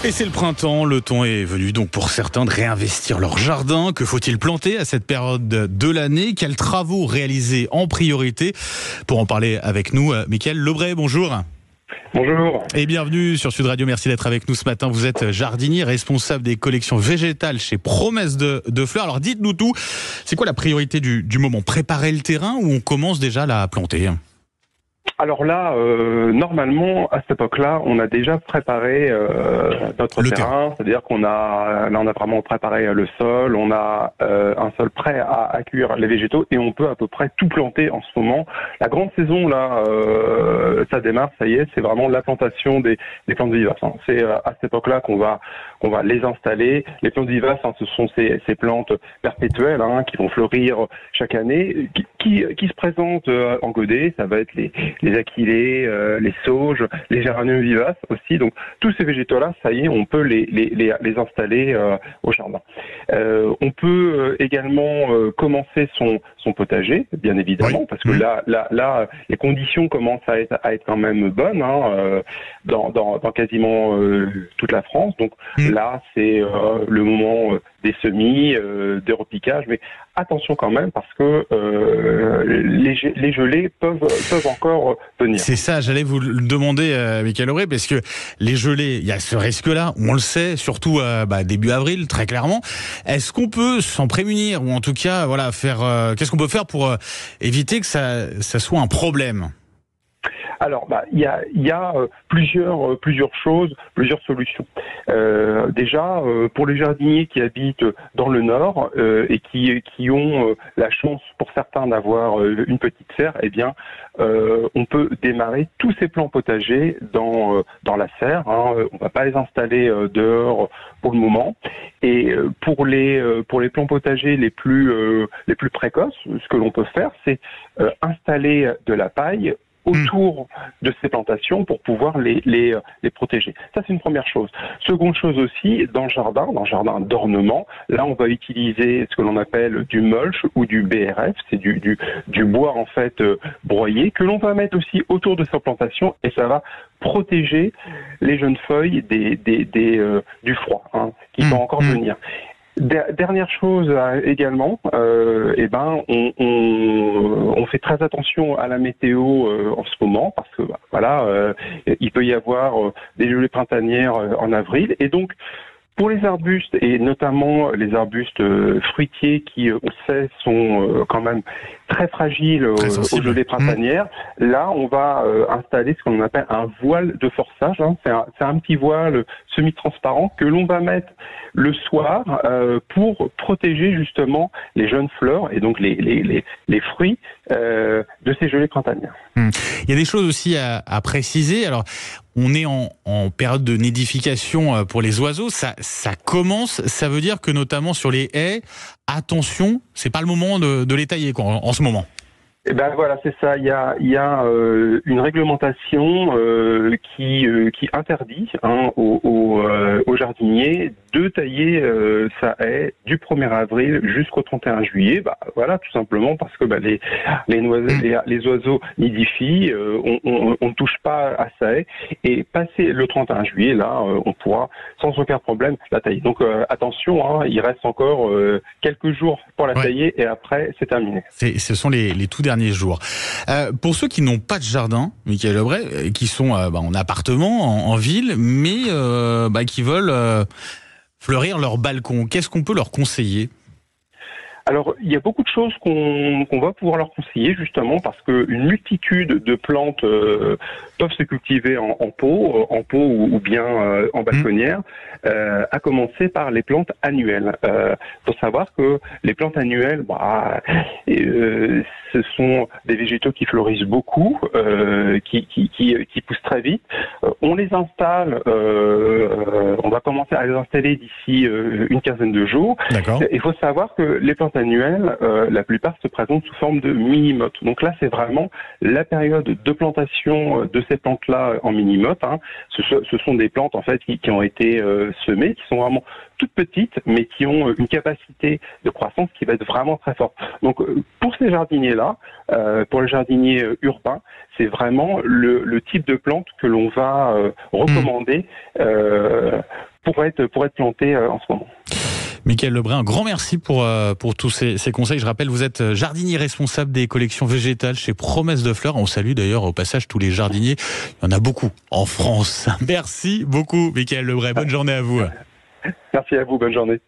Et c'est le printemps, le temps est venu donc pour certains de réinvestir leur jardin. Que faut-il planter à cette période de l'année? Quels travaux réaliser en priorité? Pour en parler avec nous, Mickaël Lebray, bonjour. Bonjour. Et bienvenue sur Sud Radio, merci d'être avec nous ce matin. Vous êtes jardinier, responsable des collections végétales chez Promesse de Fleurs. Alors dites-nous tout, c'est quoi la priorité du moment? Préparer le terrain ou on commence déjà à planter? Alors là, normalement, à cette époque-là, on a déjà préparé notre terrain. C'est-à-dire qu'on a vraiment préparé le sol, on a un sol prêt à accueillir les végétaux et on peut à peu près tout planter en ce moment. La grande saison, là, ça démarre, ça y est, c'est vraiment la plantation des plantes vivaces. Hein. C'est à cette époque-là qu'on va les installer. Les plantes vivaces, hein, ce sont ces plantes perpétuelles hein, qui vont fleurir chaque année, qui se présentent en godet. Ça va être les achillées, les sauges, les géraniums vivaces aussi. Donc tous ces végétaux-là, ça y est, on peut les installer au jardin. On peut également commencer son potager, bien évidemment, oui. Parce que là, les conditions commencent à être quand même bonnes hein, dans quasiment toute la France. Donc là, c'est le moment des semis, des repiquages, mais attention quand même parce que les gelées peuvent encore venir. C'est ça, j'allais vous le demander, Mickaël Lebray, parce que les gelées, il y a ce risque-là, on le sait, surtout début avril, très clairement. Est-ce qu'on peut s'en prémunir ou en tout cas, voilà, faire qu'est-ce qu'on peut faire pour éviter que ça soit un problème? Alors, il y a plusieurs choses, plusieurs solutions. Déjà, pour les jardiniers qui habitent dans le Nord et qui ont la chance, pour certains, d'avoir une petite serre, eh bien, on peut démarrer tous ces plants potagers dans la serre. Hein. On va pas les installer dehors pour le moment. Et pour les plants potagers les plus précoces, ce que l'on peut faire, c'est installer de la paille autour de ces plantations pour pouvoir les protéger. Ça, c'est une première chose. Seconde chose aussi, dans le jardin d'ornement, là, on va utiliser ce que l'on appelle du mulch ou du BRF, c'est du bois, en fait, broyé, que l'on va mettre aussi autour de ces plantations et ça va protéger les jeunes feuilles du froid, hein, qui va encore venir. Dernière chose également, on fait très attention à la météo en ce moment parce que il peut y avoir des gelées printanières en avril et donc pour les arbustes et notamment les arbustes fruitiers qui, on sait, sont quand même très fragiles aux gelées printanières, là on va installer ce qu'on appelle un voile de forçage. Hein. C'est un petit voile semi-transparent que l'on va mettre le soir pour protéger justement les jeunes fleurs et donc les fruits de ces gelées printanières. Il y a des choses aussi à préciser. Alors, on est en période de nidification pour les oiseaux. Ça commence. Ça veut dire que notamment sur les haies, attention, c'est pas le moment de les tailler quoi, en ce moment. Eh ben voilà, c'est ça. Il y a une réglementation qui interdit aux jardiniers de tailler sa haie du 1er avril jusqu'au 31 juillet. Bah voilà, tout simplement parce que les oiseaux nidifient. On ne touche pas à sa haie et passé le 31 juillet, là, on pourra sans aucun problème la tailler. Donc attention, hein, il reste encore quelques jours pour la tailler et après c'est terminé. Ce sont les tout derniers jours. Pour ceux qui n'ont pas de jardin, Mickaël Lebray, qui sont en appartement, en ville, mais qui veulent fleurir leur balcon, qu'est-ce qu'on peut leur conseiller ? Alors, il y a beaucoup de choses qu'on va pouvoir leur conseiller, justement, parce qu'une multitude de plantes peuvent se cultiver en pot ou bien en balconnière, à commencer par les plantes annuelles. Faut savoir que les plantes annuelles, ce sont des végétaux qui fleurissent beaucoup, qui poussent très vite. On les installe, on va commencer à les installer d'ici une quinzaine de jours. Il faut savoir que les plantes annuelles, la plupart se présentent sous forme de mini-mottes. Donc là, c'est vraiment la période de plantation de ces plantes-là en mini-mottes. Hein. Ce sont des plantes en fait qui ont été semées, qui sont vraiment toutes petites, mais qui ont une capacité de croissance qui va être vraiment très forte. Donc pour ces jardiniers-là, pour les jardiniers urbains, c'est vraiment le type de plante que l'on va recommander pourraient être plantés en ce moment. Michael Lebray, un grand merci pour tous ces conseils. Je rappelle, vous êtes jardinier responsable des collections végétales chez Promesse de Fleurs. On salue d'ailleurs au passage tous les jardiniers. Il y en a beaucoup en France. Merci beaucoup, Michael Lebray. Bonne journée à vous. Merci à vous, bonne journée.